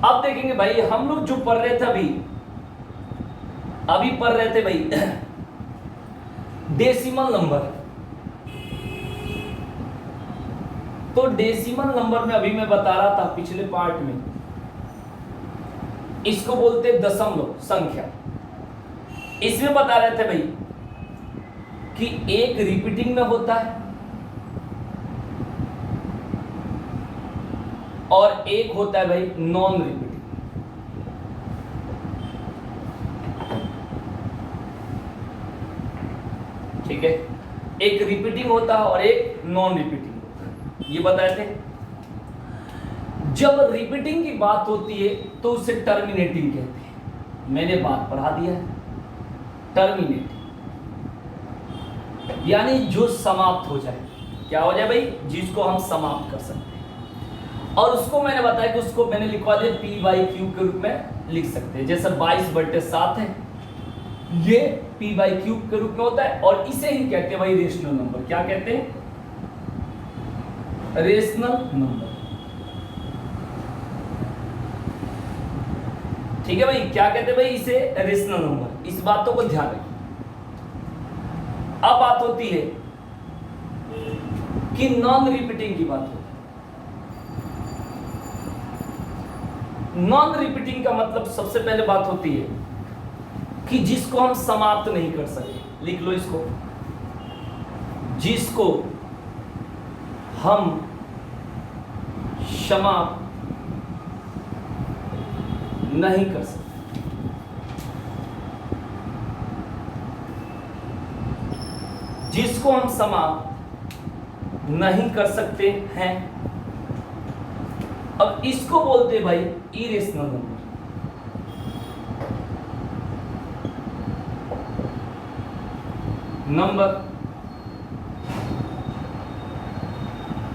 अब देखेंगे भाई, हम लोग जो पढ़ रहे थे अभी पढ़ रहे थे भाई डेसिमल नंबर। तो डेसिमल नंबर में अभी मैं बता रहा था पिछले पार्ट में, इसको बोलते हैं दशमलव संख्या। इसमें बता रहे थे भाई कि एक रिपीटिंग में होता है और एक होता है भाई नॉन रिपीटिंग। ठीक है, एक रिपीटिंग होता है और एक नॉन रिपीटिंग होता है, ये बताए थे। जब रिपीटिंग की बात होती है तो उसे टर्मिनेटिंग कहते हैं। मैंने बात पढ़ा दिया है, टर्मिनेटिंग यानी जो समाप्त हो जाए। क्या हो जाए भाई? जिसको हम समाप्त कर सकते हैं। और उसको मैंने बताया कि उसको मैंने लिखवा दिया p/q के रूप में लिख सकते हैं। जैसे 22/7 है, ये p/q के रूप में होता है और इसे ही कहते हैं भाई रेशनल नंबर। क्या कहते हैं? Rational number. ठीक है भाई, क्या कहते हैं भाई? इसे रेशनल नंबर। इस बातों को ध्यान रखिए। अब बात होती है कि नॉन रिपीटिंग की बात होती है। नॉन रिपीटिंग का मतलब सबसे पहले बात होती है कि जिसको हम समाप्त नहीं कर सके। लिख लो इसको, जिसको हम समाप्त नहीं कर सकते। जिसको हम समाप्त नहीं कर सकते हैं, अब इसको बोलते हैं भाई इरेशनल नंबर। नंबर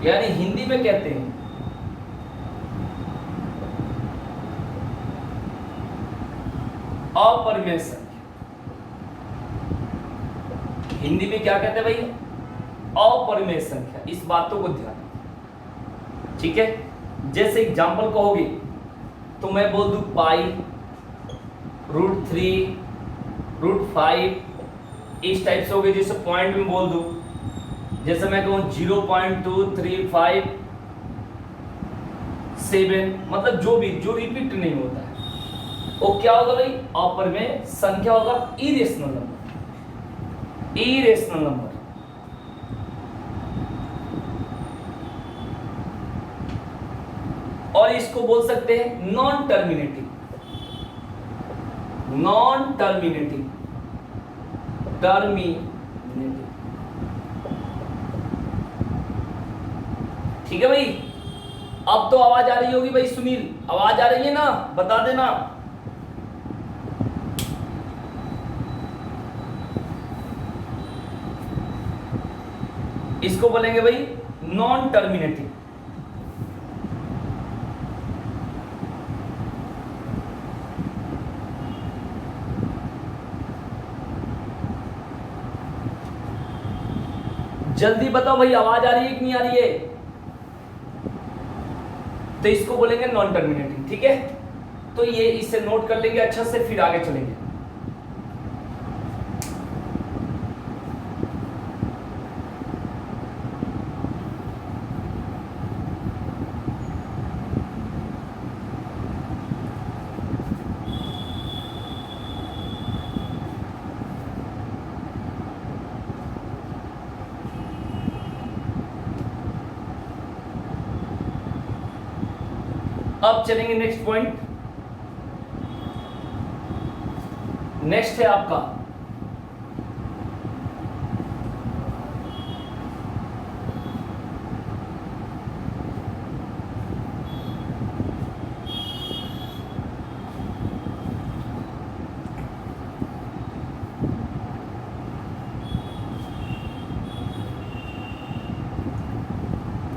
यानी हिंदी में कहते हैं अपरिमेय संख्या। हिंदी में क्या कहते हैं भाई? अपरिमेय संख्या। इस बातों को ध्यान रखिए। ठीक है, जैसे एग्जांपल कहोगे तो मैं बोल दूं π√3 √5, इस टाइप से हो गए। जैसे पॉइंट में बोल दूं, जैसे मैं कहूं 0.235 मतलब जो भी जो रिपीट नहीं होता है वो क्या होगा भाई? अपरिमेय संख्या होगा, इरेशनल नंबर। Irrational number. और इसको बोल सकते हैं non terminating. Non terminating, terminating. ठीक है भाई, अब तो आवाज आ रही होगी भाई। सुनील, आवाज आ रही है ना? बता देना। इसको बोलेंगे भाई नॉन टर्मिनेटिंग। जल्दी बताओ भाई, आवाज आ रही है कि नहीं आ रही है? तो इसको बोलेंगे नॉन टर्मिनेटिंग। ठीक है, तो ये इसे नोट कर लेंगे अच्छा से, फिर आगे चलेंगे। अब चलेंगे नेक्स्ट पॉइंट। नेक्स्ट है आपका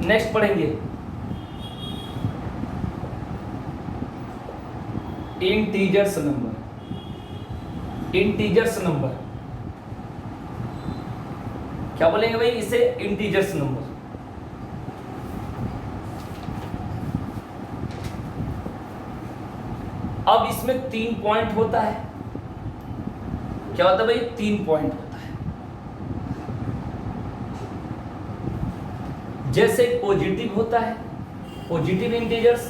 नेक्स्ट पढ़ेंगे इंटीजर्स नंबर। इंटीजर्स नंबर क्या बोलेंगे भाई? इसे इंटीजर्स नंबर। अब इसमें 3 पॉइंट होता है। क्या होता है भाई? 3 पॉइंट होता है। जैसे एक पॉजिटिव होता है, पॉजिटिव इंटीजर्स,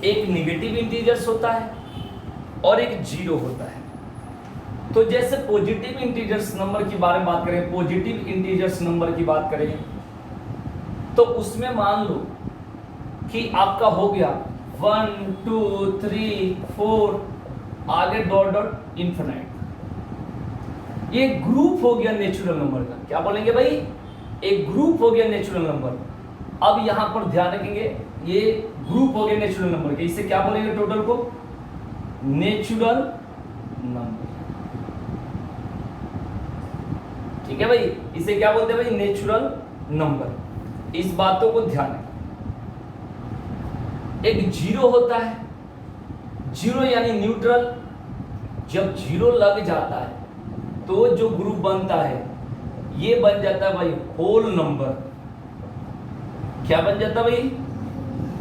एक नेगेटिव इंटीजर्स होता है और एक जीरो होता है। तो जैसे पॉजिटिव इंटीजर्स नंबर की बारे में बात करें, पॉजिटिव इंटीजर्स नंबर की बात करें, तो उसमें मान लो कि आपका हो गया 1 2 3 4 आगे डॉट डॉट इंफिनिट। ये ग्रुप हो गया नेचुरल नंबर का। क्या बोलेंगे भाई? एक ग्रुप हो गया नेचुरल नंबर। अब यहां पर ध्यान रखेंगे, ये ग्रुप हो गया नेचुरल नंबर के। इसे क्या बोलेंगे टोटल को? Natural number. ठीक है भाई, इसे क्या बोलते हैं भाई? Natural number. इस बातों को ध्यान रखें। एक जीरो होता है, जीरो यानी न्यूट्रल। जब जीरो लग जाता है तो जो ग्रुप बनता है ये बन जाता है भाई होल नंबर। क्या बन जाता है भाई?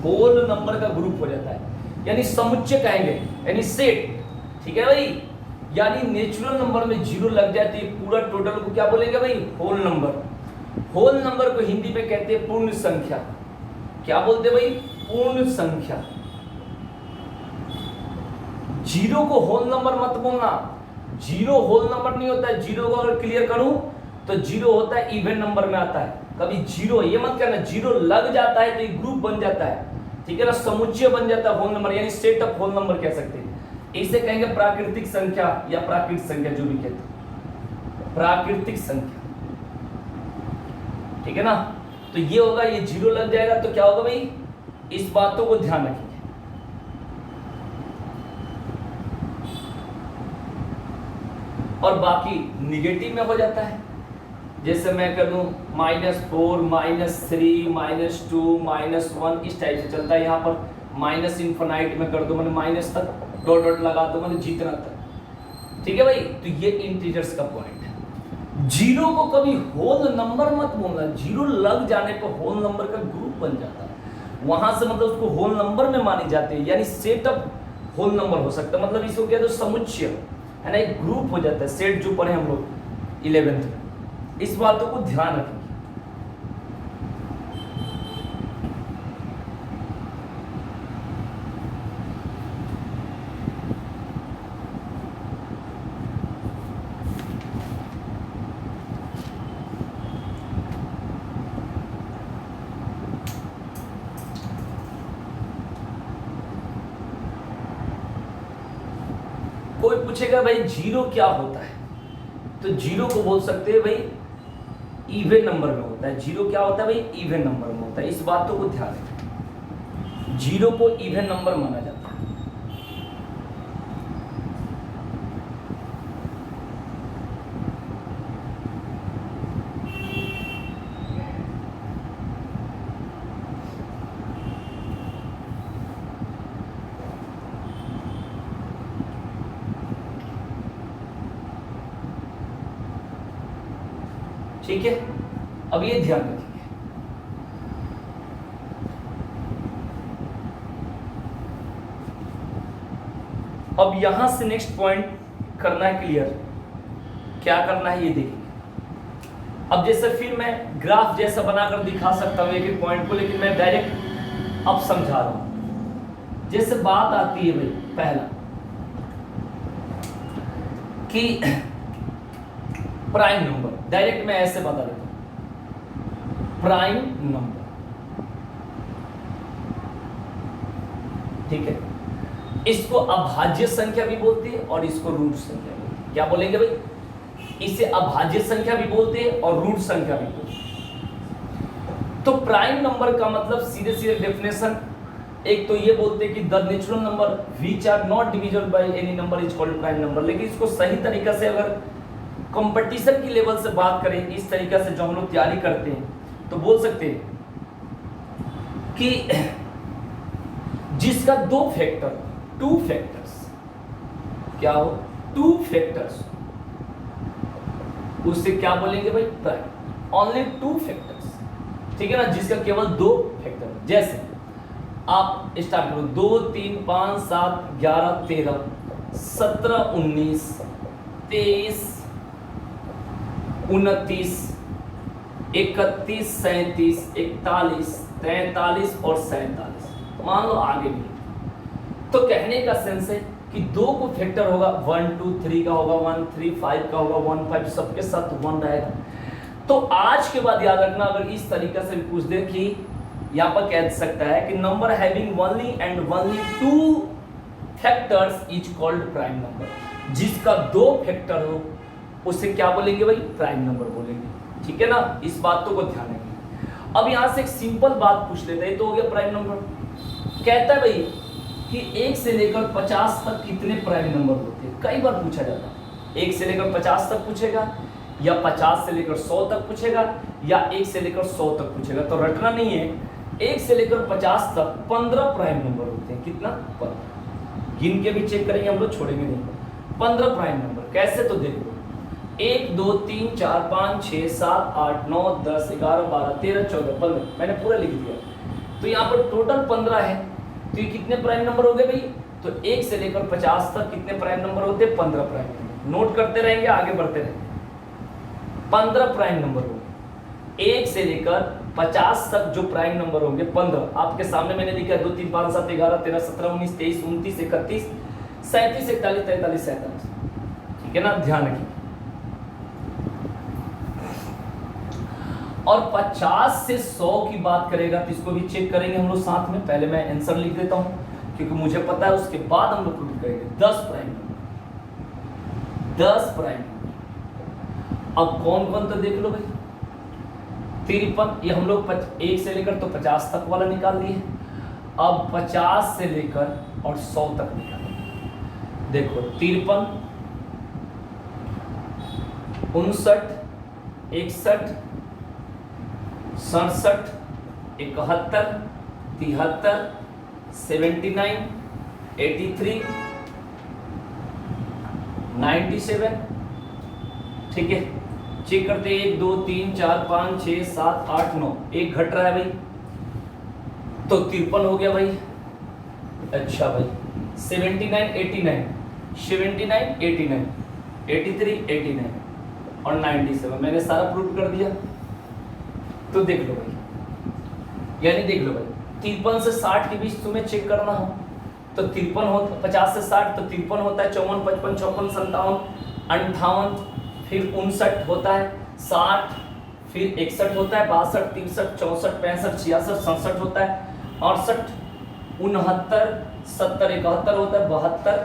होल नंबर का ग्रुप हो जाता है, यानी समुच्चय कहेंगे, यानी सेट। ठीक है भाई, यानी नेचुरल नंबर में जीरो लग जाए तो ये पूरा टोटल को क्या बोलेंगे भाई? Whole number. होल नंबर को हिंदी में कहते हैं पूर्ण संख्या। क्या बोलते हैं भाई? पूर्ण संख्या। जीरो को होल नंबर मत बोलना, जीरो होल नंबर नहीं होता है। जीरो को अगर क्लियर करूं तो जीरो होता है इवन नंबर में आता है। कभी जीरो ये मत कहना, जीरो लग जाता है तो ये ग्रुप बन जाता है। ठीक है ना, समुच्चय बन जाता है होल नंबर, यानी सेट ऑफ होल नंबर कह सकते हैं। इसे कहेंगे प्राकृतिक संख्या या प्राकृतिक संख्या, जो भी कहते हैं प्राकृतिक संख्या। ठीक है ना, तो ये होगा, ये जीरो लग जाएगा तो क्या होगा भाई? इस बातों को ध्यान रखिए। और बाकी निगेटिव में हो जाता है। जैसे मैं कर दूं -4 -3 -2 -1, इस टाइप से चलता है। यहाँ पर माइनस इनफिनाइट में कर दो, मैंने माइनस तक डॉट डॉट लगा दो, मैंने जितना तक। ठीक है भाई, तो ये इंटीजर्स का पॉइंट है। जीरो को कभी होल नंबर मत बोलना, जीरो लग जाने पर होल नंबर का ग्रुप बन जाता है। वहां से मतलब उसको होल नंबर में मानी जाती है, यानी सेट ऑफ होल नंबर हो सकता है। मतलब इसको क्या तो समुच्चय है ना, एक ग्रुप हो जाता है। सेट जो पढ़े हम लोग 11th में, इस बातों को ध्यान रखेंगे। कोई पूछेगा भाई जीरो क्या होता है, तो जीरो को बोल सकते हैं भाई इवन नंबर में होता है। जीरो क्या होता है भाई? इवन नंबर में होता है। इस बातों को ध्यान रखें, जीरो को इवन नंबर माना जाता है। ठीक है, अब ये ध्यान रखिए। अब यहां से नेक्स्ट पॉइंट करना है क्लियर। क्या करना है ये देखिए। अब जैसे फिर मैं ग्राफ जैसा बनाकर दिखा सकता हूं एक एक पॉइंट को, लेकिन मैं डायरेक्ट अब समझा रहा हूं। जैसे बात आती है भाई पहला कि प्राइम नंबर, डायरेक्ट मैं ऐसे बता देता हूं, प्राइम नंबर। ठीक है, इसको अभाज्य संख्या भी बोलते हैं और इसको रूट संख्या भी बोलते हैं। क्या बोलेंगे भाई? इसे अभाज्य संख्या भी बोलते हैं और रूट संख्या भी बोलते हैं। तो प्राइम नंबर का मतलब सीधे सीधे डेफिनेशन, एक तो ये बोलते हैं कि the natural number which are not divisible by any number is called prime number. लेकिन इसको सही तरीका से अगर कंपटीशन की लेवल से बात करें, इस तरीका से जो हम लोग तैयारी करते हैं, तो बोल सकते हैं कि जिसका दो फैक्टर, टू फैक्टर्स, क्या हो? टू फैक्टर्स, उससे क्या बोलेंगे भाई? प्राइम। Only two factors. ठीक है ना, जिसका केवल दो फैक्टर। जैसे आप स्टार्ट करो। 2 3 5 7 11 13 17 19 23 29 31 37 41 43 और 47, मान लो आगे भी। तो कहने का सेंस है कि 2 को फैक्टर होगा, 1 2 3 का होगा, 1 3 5 का होगा, 1 5 सबके साथ 1 रहेगा। तो आज के बाद याद रखना, अगर इस तरीके से पूछ दे कि यहाँ पर कह सकता है कि number having only and only 2 factors is called prime number. जिसका 2 फैक्टर हो उसे क्या बोलेंगे भाई? प्राइम नंबर बोलेंगे। ठीक है ना, इस बातों को ध्यान रखिए। अब यहाँ से एक सिंपल बात पूछ लेते हैं, तो हो गया प्राइम नंबर। कहता है भाई कि 1 से लेकर 50 तक कितने प्राइम नंबर होते हैं? कई बार पूछा जाता है। 1 से लेकर 50 तक पूछेगा, या 50 से लेकर 100 तक पूछेगा, या 1 से लेकर 100 तक पूछेगा। तो रटना नहीं है। 1 से लेकर 50 तक 15 प्राइम नंबर होते हैं। कितना? 15। गिन के भी चेक करेंगे हम लोग, छोड़ेंगे नहीं। 15 प्राइम नंबर कैसे? तो देखो 1 2 3 4 5 6 7 8 9 10 11 12 13 14 15, मैंने पूरा लिख दिया। तो यहाँ पर टोटल 15 है। तो ये कितने प्राइम नंबर हो गए भाई? तो 1 से लेकर 50 तक कितने प्राइम नंबर होते हैं? 15 प्राइम नंबर। नोट करते रहेंगे, आगे बढ़ते रहेंगे। 15 प्राइम नंबर होंगे। 1 से लेकर 50 तक जो प्राइम नंबर होंगे 15, आपके सामने मैंने लिखा है 2 3 5 7 11 13 17 19 23 29 31 37 41 43 47। ठीक है ना, ध्यान रखिए। और 50 से 100 की बात करेगा तो इसको भी चेक करेंगे हम लोग साथ में। पहले मैं आंसर लिख देता हूं क्योंकि मुझे पता है, उसके बाद हम लोग प्रूव करेंगे। 10 प्राइम नंबर, 10 प्राइम नंबर। अब कौन कौन, तो देख लो भाई। 53, ये हम लोग 1 से लेकर तो 50 तक वाला निकाल दिए। अब 50 से लेकर और 100 तक निकालेंगे। देखो 53 59 61 67 71 73 79 83 97। ठीक है, चेक करते हैं। 1 2 3 4 5 6 7 8 9, एक घट रहा है भाई, तो 53 हो गया भाई। अच्छा भाई 79 89 79 89 83 89 और 97, मैंने सारा प्रूव कर दिया। तो देख लो भाई, यानी देख लो भाई 53 से 60 के बीच तुम्हें चेक करना हो तो 53 होता, 50 से 60 तो 53 होता है, 54 55 56 57 58, फिर 59 होता है, 60, फिर 61 होता है, 62 63 64 65 66 67 होता है, 68 69 70 71 होता है, 72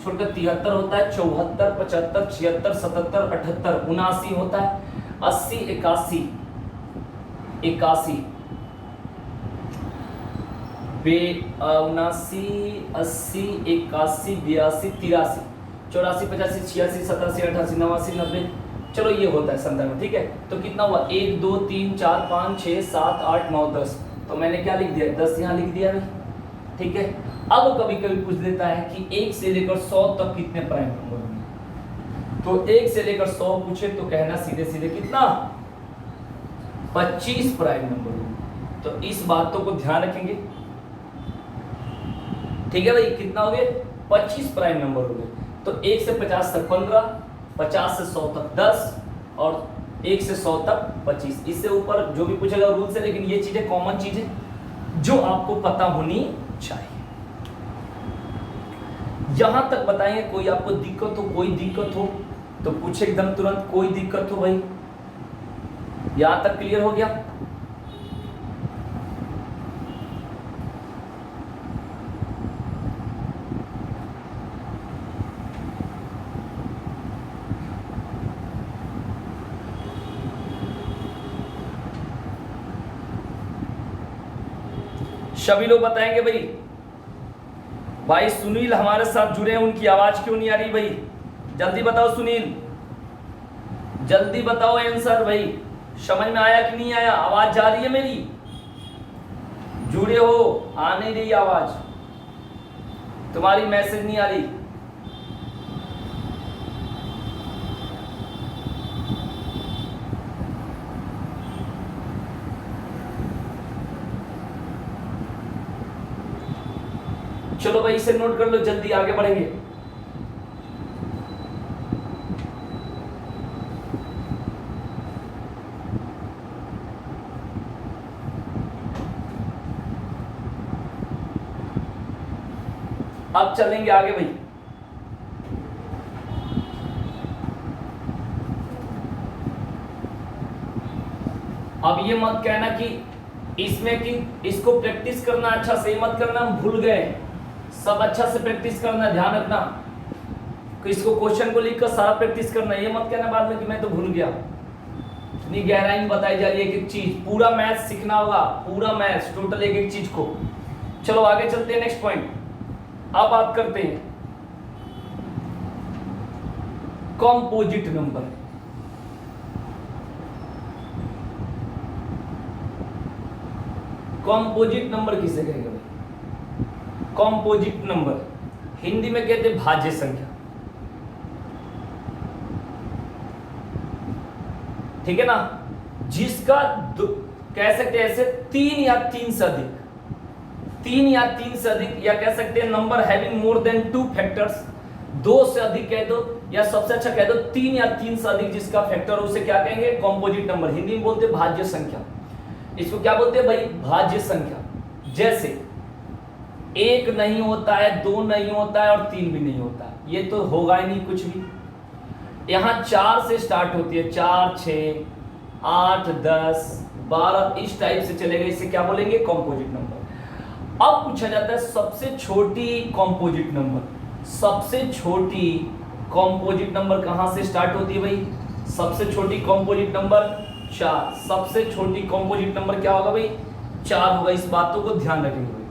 छोड़कर 73 होता है, 74 75 76 77 78 79 होता है, 80 81 81 79 80 81 82 83 84 85 86 87 88 89 90, चलो ये होता है 97। ठीक है, तो कितना हुआ? 1 2 3 4 5 6 7 8 9 10, तो मैंने क्या लिख दिया? 10 यहाँ लिख दिया भाई। ठीक है, अब कभी कभी पूछ देता है कि 1 से लेकर 100 तक कितने प्राइम नंबर होंगे। तो 1 से लेकर 100 पूछे तो कहना सीधे सीधे कितना? 25 प्राइम नंबर होंगे। तो इस बातों को ध्यान रखेंगे। ठीक है भाई, कितना हो गए? 25 प्राइम नंबर हो गए। तो 1 से 50 तक 15, 50 से 100 तक 10 और 1 से 100 तक 25। इससे ऊपर जो भी पूछेगा रूल से, लेकिन ये चीजें कॉमन चीजें जो आपको पता होनी चाहिए। यहां तक बताएंगे। कोई आपको दिक्कत हो, कोई दिक्कत हो तो पूछे एकदम तुरंत। कोई दिक्कत हो भाई? यहां तक क्लियर हो गया? सभी लोग बताएंगे भाई। भाई सुनील हमारे साथ जुड़े हैं, उनकी आवाज क्यों नहीं आ रही भाई? जल्दी बताओ सुनील, जल्दी बताओ आंसर भाई। समझ में आया कि नहीं आया? आवाज जा रही है मेरी? जुड़े हो, आ नहीं रही आवाज, तुम्हारी मैसेज नहीं आ रही। चलो भाई इसे नोट कर लो, जल्दी आगे बढ़ेंगे। अब चलेंगे आगे भाई। अब ये मत कहना कि इसमें कि इसको प्रैक्टिस करना अच्छा से, मत करना हम भूल गए, सब अच्छा से प्रैक्टिस करना, ध्यान रखना कि इसको क्वेश्चन को लिखकर सारा प्रैक्टिस करना। ये मत कहना बाद में कि मैं तो भूल गया। इतनी गहराई में बताई जा रही है एक चीज, पूरा मैथ्स सीखना होगा, पूरा मैथ्स टोटल एक एक चीज को। चलो आगे चलते हैं, नेक्स्ट पॉइंट। अब बात करते हैं कॉम्पोजिट नंबर। कॉम्पोजिट नंबर किसे कहेंगे भाई? कॉम्पोजिट नंबर हिंदी में कहते हैं भाज्य संख्या, ठीक है ना, जिसका कह सकते हैं ऐसे 3 या 3 से अधिक, 3 या 3 से अधिक, या कह सकते हैं number having more than 2 factors, 2 से अधिक कह दो, या सबसे अच्छा कह दो 3 या 3 से अधिक जिसका फैक्टर, उसे क्या कहेंगे? Composite number. हिंदी में बोलते हैं भाज्य संख्या। इसको क्या बोलते हैं भाई? भाज्य संख्या। जैसे 1 नहीं होता है, 2 नहीं होता है और 3 भी नहीं होता है, ये तो होगा ही नहीं कुछ भी। यहाँ 4 से स्टार्ट होती है, 4, 6, 8, 10, 12, इस टाइप से चलेगा, इसे क्या बोलेंगे? Composite number. अब पूछा जाता है सबसे छोटी कॉम्पोजिट नंबर। सबसे छोटी कॉम्पोजिट नंबर कहां से स्टार्ट होती है भाई? सबसे छोटी कॉम्पोजिट नंबर 4। सबसे छोटी कॉम्पोजिट नंबर क्या होगा भाई? 4 होगा। इस बातों को ध्यान रखेंगे भाई।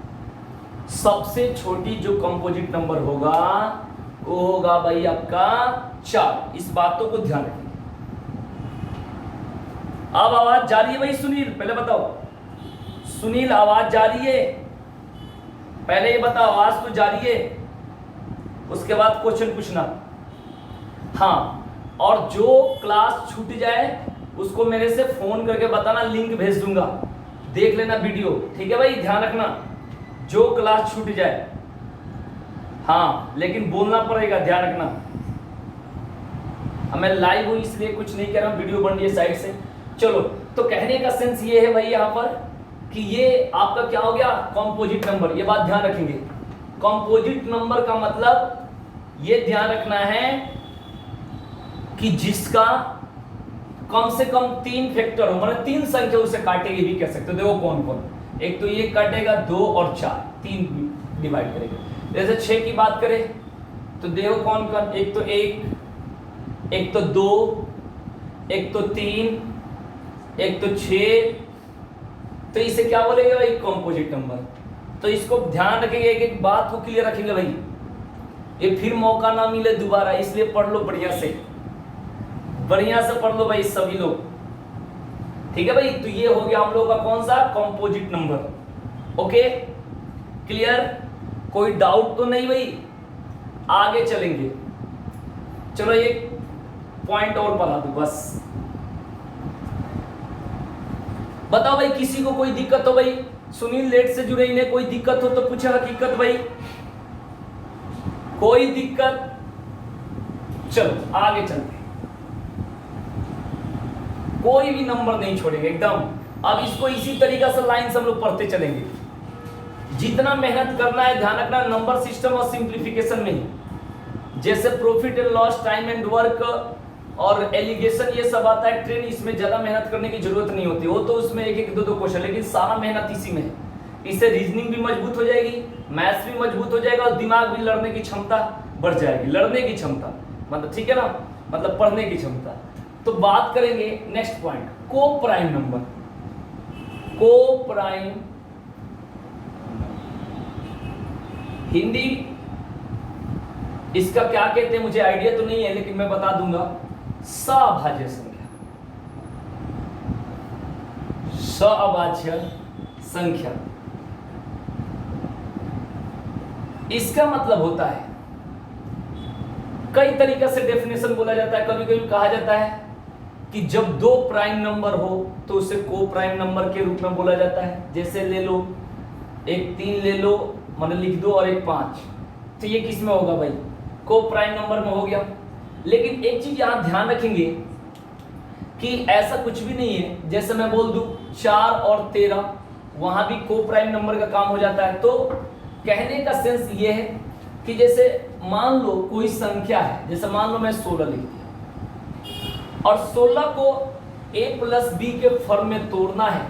सबसे छोटी जो कॉम्पोजिट नंबर होगा वो होगा भाई आपका 4। इस बातों को ध्यान रखेंगे। अब आवाज जा रही है भाई? सुनील पहले बताओ, सुनील आवाज जा रही है? पहले ये बताओ, आवाज तो जा रही है, उसके बाद क्वेश्चन पूछना। हाँ, और जो क्लास छूट जाए उसको मेरे से फोन करके बताना, लिंक भेज दूंगा, देख लेना वीडियो, ठीक है भाई? ध्यान रखना, जो क्लास छूट जाए, हाँ लेकिन बोलना पड़ेगा, ध्यान रखना। अब मैं लाइव हूं इसलिए कुछ नहीं कह रहा हूं, वीडियो बन रही है साइड से। चलो, तो कहने का सेंस ये है भाई यहाँ पर कि ये आपका क्या हो गया? Composite number. ये बात ध्यान रखेंगे। कॉम्पोजिट नंबर का मतलब ये ध्यान रखना है कि जिसका कम से कम 3 फैक्टर हो, मतलब 3 संख्या उसे काटेगी भी कह सकते हो। देखो कौन कौन, एक तो ये काटेगा 2 और 4, 3 डिवाइड करेगा। जैसे 6 की बात करें तो देखो कौन कौन, एक तो 1, एक तो 2, एक तो 3, एक तो 6, तो इसे क्या बोलेंगे भाई? Composite number. तो इसको ध्यान रखेंगे, एक एक बात को क्लियर रखेंगे भाई, ये फिर मौका ना मिले दोबारा, इसलिए पढ़ लो बढ़िया से, बढ़िया से पढ़ लो भाई सभी लोग, ठीक है भाई? तो ये हो गया हम लोग का कौन सा? Composite number. Okay, clear? कोई डाउट तो नहीं भाई? आगे चलेंगे। चलो एक पॉइंट और बता दूं बस। बताओ भाई, किसी को कोई दिक्कत हो भाई? सुनील लेट से जुड़े, इन्हें कोई दिक्कत हो तो पूछे हकीकत भाई, कोई दिक्कत? चलो आगे चलते, कोई भी नंबर नहीं छोड़ेंगे एकदम। अब इसको इसी तरीका से लाइन से हम लोग पढ़ते चलेंगे। जितना मेहनत करना है ध्यान रखना नंबर सिस्टम और सिंप्लीफिकेशन में, जैसे profit and loss, time and work और एलिगेशन, ये सब आता है ट्रेन, इसमें ज्यादा मेहनत करने की जरूरत नहीं होती। वो तो उसमें एक एक 2 क्वेश्चन, लेकिन सारा मेहनत इसी में है। इससे रीजनिंग भी मजबूत हो जाएगी, मैथ्स भी मजबूत हो जाएगा, और दिमाग भी लड़ने की क्षमता बढ़ जाएगी। लड़ने की क्षमता मतलब, ठीक है ना, मतलब पढ़ने की क्षमता। तो बात करेंगे नेक्स्ट पॉइंट, को प्राइम नंबर। को प्राइम हिंदी इसका क्या कहते हैं मुझे आइडिया तो नहीं है, लेकिन मैं बता दूंगा, सभाज्य संख्या। सभाज्य संख्या इसका मतलब होता है, कई तरीके से डेफिनेशन बोला जाता है। कभी कभी कहा जाता है कि जब 2 प्राइम नंबर हो तो उसे को प्राइम नंबर के रूप में बोला जाता है। जैसे ले लो एक 3 ले लो, मतलब लिख दो, और एक 5, तो ये किस में होगा भाई? को प्राइम नंबर में हो गया। लेकिन एक चीज यहां ध्यान रखेंगे कि ऐसा कुछ भी नहीं है, जैसे मैं बोल दूं 4 और 13, वहां भी को प्राइम नंबर का काम हो जाता है। तो कहने का सेंस ये है कि जैसे मान लो कोई संख्या है, जैसे मान लो मैं 16 लिख दिया, और 16 को a प्लस बी के फॉर्म में तोड़ना है,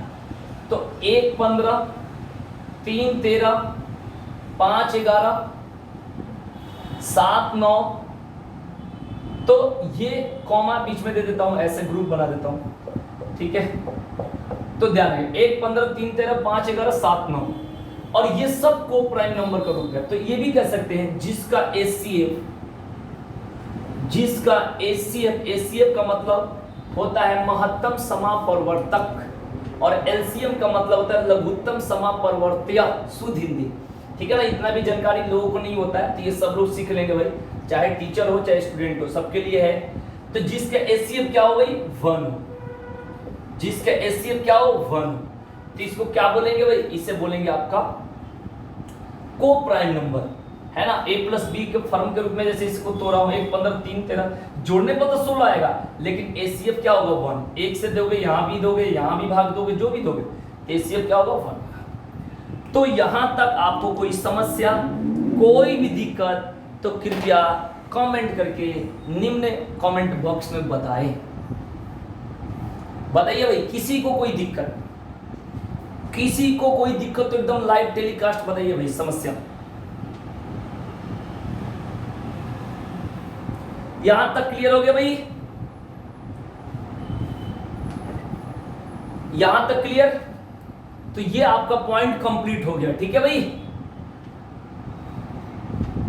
तो 1 15, 3 13, 5 11, 7 9, तो ये कॉमा बीच में दे देता हूं, ऐसे ग्रुप बना देता हूं, ठीक है। तो ध्यान रखिए 1 15, 3 13, 5 11, 7 9, और ये सब को प्राइम नंबर का रूप है। तो ये भी कह सकते हैं जिसका एचसीएफ का मतलब होता है महत्तम समापवर्तक, और एलसीएम का मतलब होता है लघुत्तम समापवर्त्य, शुद्ध हिंदी, ठीक है ना। इतना भी जानकारी लोगों को नहीं होता है, तो ये सब लोग सीख लेंगे भाई, चाहे टीचर हो चाहे स्टूडेंट हो, सबके लिए है। तो जिसका एचसीएफ क्या हो गई? 1, जिसका एचसीएफ क्या हो? 1, तो इसको क्या बोलेंगे भाई? इसे बोलेंगे आपका को प्राइम नंबर, है ना। a प्लस बी के फॉर्म के रूप में, जैसे इसको तोड़ा हूं 1 15, 3 13, जोड़ने पर तो 16 आएगा, लेकिन एचसीएफ क्या होगा? 1। एक से दोगे, यहां भी दोगे, यहां भी भाग दोगे, जो भी दोगे, एचसीएफ क्या होगा? 1। तो यहां तक आपको कोई समस्या, कोई भी दिक्कत, तो कृपया कमेंट करके निम्न कमेंट बॉक्स में बताएं। बताइए भाई, किसी को कोई दिक्कत, किसी को कोई दिक्कत तो एकदम लाइव टेलीकास्ट बताइए भाई समस्या। यहां तक क्लियर हो गया भाई? यहां तक क्लियर? तो ये आपका पॉइंट कंप्लीट हो गया, ठीक है भाई।